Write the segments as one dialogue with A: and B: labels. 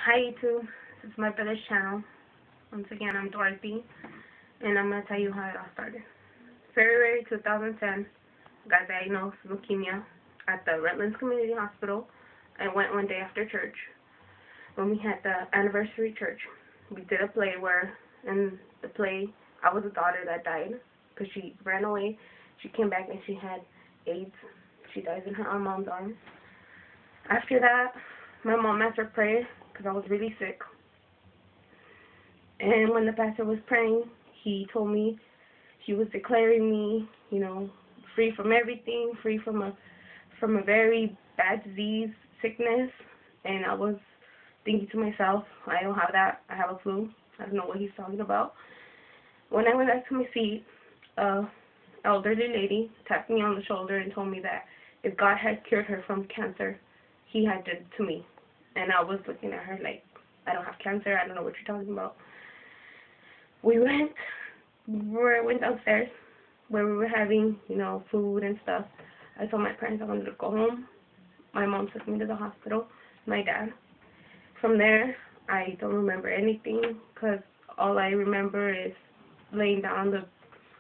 A: Hi YouTube, this is my brother's channel. Once again, I'm Dorothy, and I'm going to tell you how it all started. February 2010, got diagnosed with leukemia at the Redlands Community Hospital. I went one day after church, when we had the anniversary church. We did a play where, in the play, I was a daughter that died, because she ran away. She came back and she had AIDS. She dies in her mom's arms. After that, my mom asked for prayer, because I was really sick. And when the pastor was praying, he told me he was declaring me, free from everything, free from a very bad disease, sickness. And I was thinking to myself, I don't have that. I have a flu. I don't know what he's talking about. When I went back to my seat, elderly lady tapped me on the shoulder and told me that if God had cured her from cancer, he had did it to me. And I was looking at her like, I don't have cancer, I don't know what you're talking about. We went downstairs where we were having, food and stuff. I told my parents I wanted to go home. My mom took me to the hospital, my dad. From there, I don't remember anything, because all I remember is laying down on the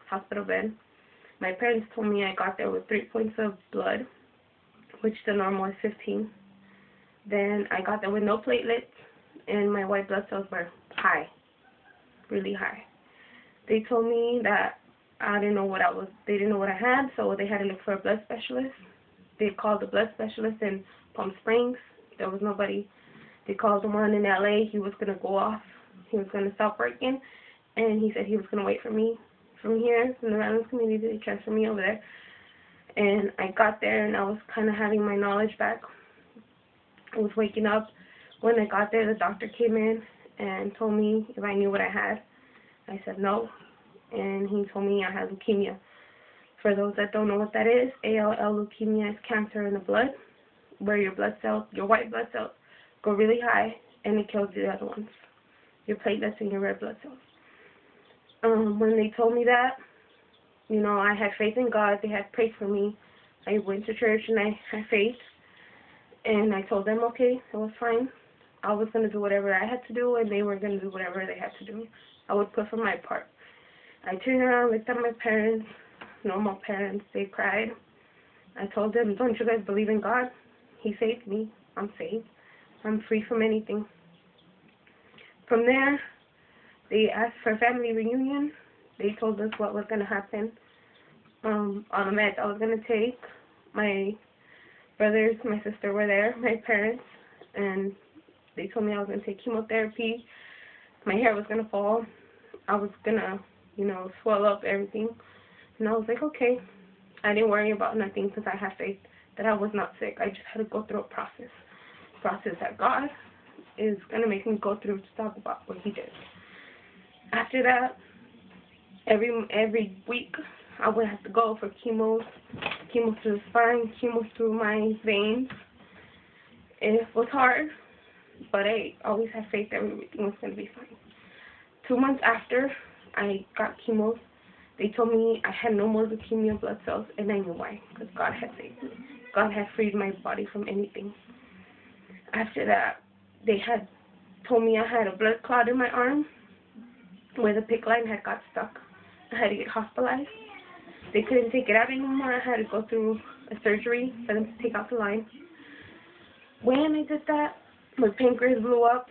A: hospital bed. My parents told me I got there with 3 points of blood, which the normal is 15. Then I got there with no platelets, and my white blood cells were high, really high. They told me that they didn't know what I had, so they had to look for a blood specialist. They called the blood specialist in Palm Springs. There was nobody. They called the one in A.L.L. He was going to go off. He was going to stop working, and he said he was going to wait for me. From here, from the Redlands community, they transferred me over there. And I got there, and I was kind of having my knowledge back. I was waking up. When I got there, the doctor came in and told me if I knew what I had. I said no, and he told me I had leukemia. For those that don't know what that is, A.L.L. leukemia is cancer in the blood, where your white blood cells, go really high, and it kills the other ones, your platelets and your red blood cells. When they told me that, I had faith in God. They had prayed for me. I went to church and I had faith. And I told them, okay, it was fine. I was going to do whatever I had to do, and they were going to do whatever they had to do. I would put from my part. I turned around, looked at my parents, normal parents. They cried. I told them, don't you guys believe in God? He saved me. I'm saved. I'm free from anything. From there, they asked for a family reunion. They told us what was going to happen. On the meds I was going to take. My brothers, my sister were there, my parents, and they told me I was going to take chemotherapy. My hair was going to fall. I was going to, swell up everything. And I was like, okay. I didn't worry about nothing because I had faith that I was not sick. I just had to go through a process that God is going to make me go through to talk about what he did. After that, every week, I would have to go for chemo through the spine, chemo through my veins. It was hard, but I always had faith that everything was going to be fine. 2 months after I got chemo, they told me I had no more leukemia blood cells, and I knew why, because God had saved me. God had freed my body from anything. After that, they had told me I had a blood clot in my arm, where the PICC line had got stuck. I had to get hospitalized. They couldn't take it out anymore. I had to go through a surgery for them to take out the line. When I did that, my pancreas blew up,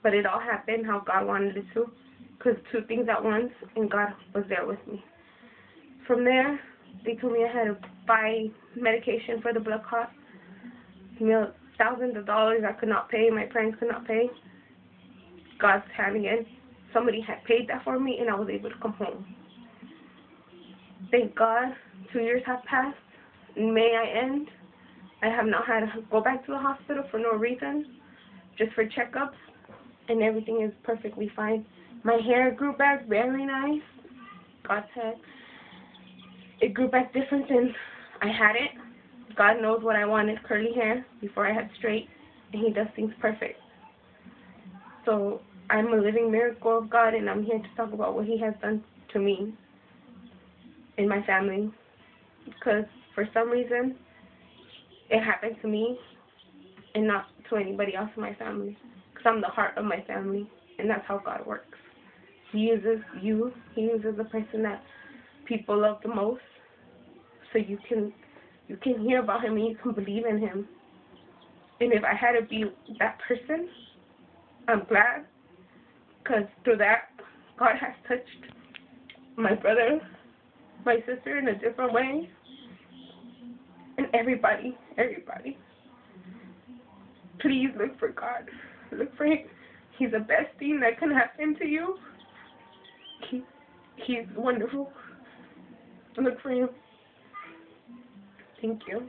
A: but it all happened how God wanted it to, because 2 things at once, and God was there with me. From there, they told me I had to buy medication for the blood clot. Thousands of dollars I could not pay. My parents could not pay. God's hand again. Somebody had paid that for me, and I was able to come home. Thank God, 2 years have passed. In May I end. I have not had to go back to the hospital for no reason, just for checkups, and everything is perfectly fine. My hair grew back very nice. God said it grew back different than I had it. God knows what I wanted, curly hair, before I had straight, and he does things perfect. So I'm a living miracle of God, and I'm here to talk about what he has done to me and my family, because for some reason it happened to me and not to anybody else in my family. because I'm the heart of my family, and that's how God works. He uses you. He uses the person that people love the most, so you can hear about him and you can believe in him. And if I had to be that person, I'm glad, because through that, God has touched my brother, my sister in a different way, and everybody. Please look for God. Look for him. He's the best thing that can happen to you. He's wonderful. Look for him. Thank you.